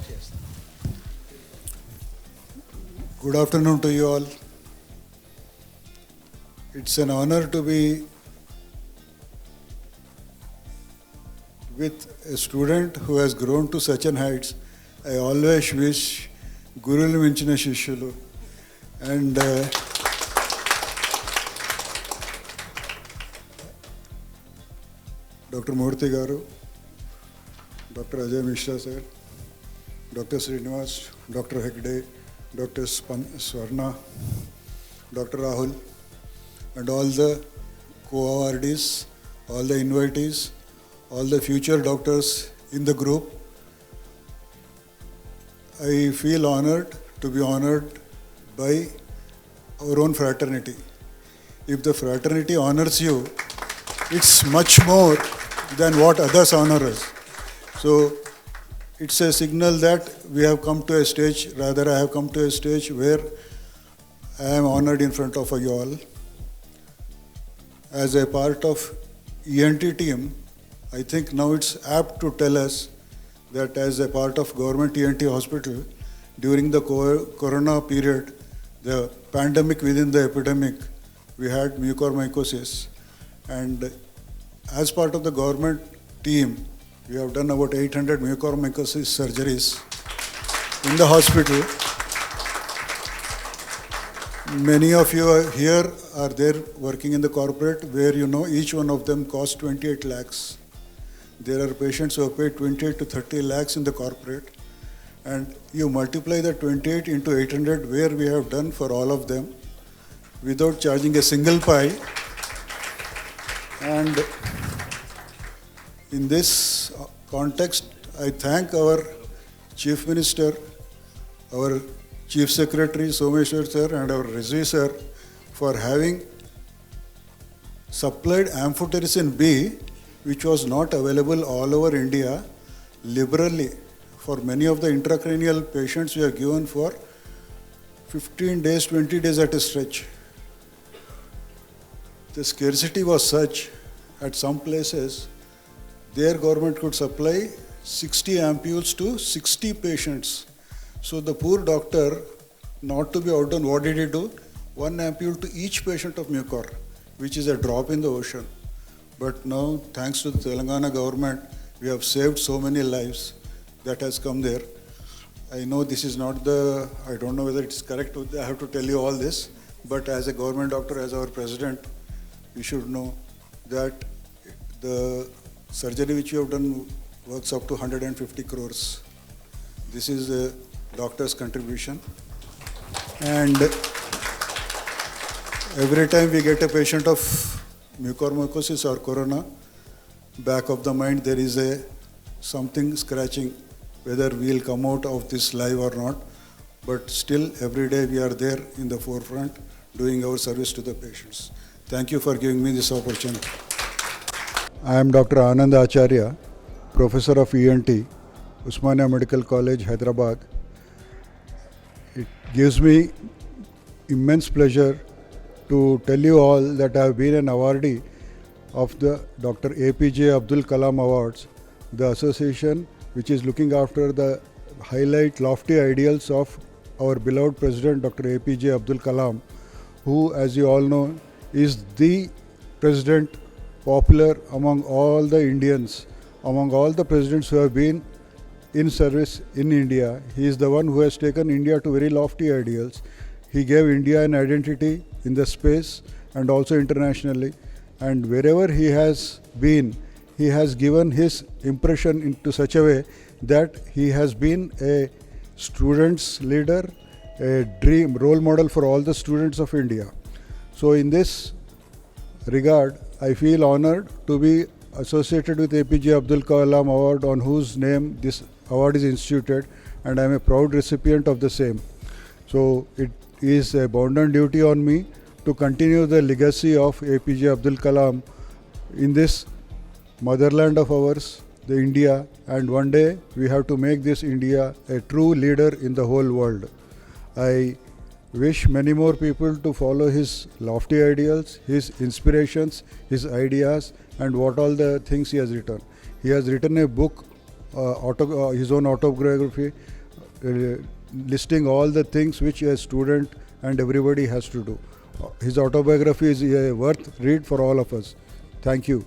చేస్తాను. Good afternoon to you all. It's an honor to be with a student who has grown to such an heights. I always wish Gurulu Minchina Shishulu and Dr. Murthy Garu, Dr. Ajay Mishra sir, Dr. Srinivas, Dr. Hegde, Dr. Swarna, Dr. Rahul, and all the co-awardees, all the invitees, all the future doctors in the group. I feel honored to be honored by our own fraternity. If the fraternity honors you, it's much more than what others honor us. So it's a signal that we have come to a stage, rather I have come to a stage where I am honored in front of you all. As a part of ENT team, I think now it's apt to tell us that as a part of government ENT hospital, during the corona period, the pandemic within the epidemic, we had mucormycosis. And as part of the government team, we have done about 800 mucormycosis surgeries in the hospital. Many of you here are there working in the corporate, where you know each one of them costs 28 lakhs. There are patients who have paid 28 to 30 lakhs in the corporate, and you multiply the 28 into 800, where we have done for all of them without charging a single pie. And in this context, I thank our Chief Minister, our Chief Secretary Someshwar sir, and our Rizvi sir for having supplied amphotericin B, which was not available all over India, liberally. For many of the intracranial patients, we are given for 15 days, 20 days at a stretch. The scarcity was such at some places, their government could supply 60 ampules to 60 patients. So the poor doctor, not to be outdone, what did he do? 1 ampule to each patient of mucor, which is a drop in the ocean. But now, thanks to the Telangana government, we have saved so many lives that has come there. I know this is not I don't know whether it's correct, I have to tell you all this, but as a government doctor, as our president, we should know that the surgery which we have done works up to 150 crores. This is a doctor's contribution. And every time we get a patient of mucormycosis or corona, back of the mind there is something scratching whether we'll come out of this live or not. But still, every day we are there in the forefront doing our service to the patients. Thank you for giving me this opportunity. I am Dr. Anand Acharya, Professor of ENT, Usmania Medical College, Hyderabad. It gives me immense pleasure to tell you all that I have been an awardee of the Dr. APJ Abdul Kalam Awards, the association which is looking after the highlight lofty ideals of our beloved President Dr. APJ Abdul Kalam, who, as you all know, is the President popular among all the Indians, among all the presidents who have been in service in India. He is the one who has taken India to very lofty ideals. He gave India an identity in the space and also internationally. And wherever he has been, he has given his impression into such a way that he has been a student's leader, a dream role model for all the students of India. So in this regard, I feel honored to be associated with APJ Abdul Kalam Award, on whose name this award is instituted, and I am a proud recipient of the same. So it is a bounden duty on me to continue the legacy of APJ Abdul Kalam in this motherland of ours, the India, and one day we have to make this India a true leader in the whole world. I wish many more people to follow his lofty ideals, his inspirations, his ideas, and what all the things he has written. He has written a book his own autobiography, listing all the things which a student and everybody has to do. His autobiography is worth read for all of us. Thank you.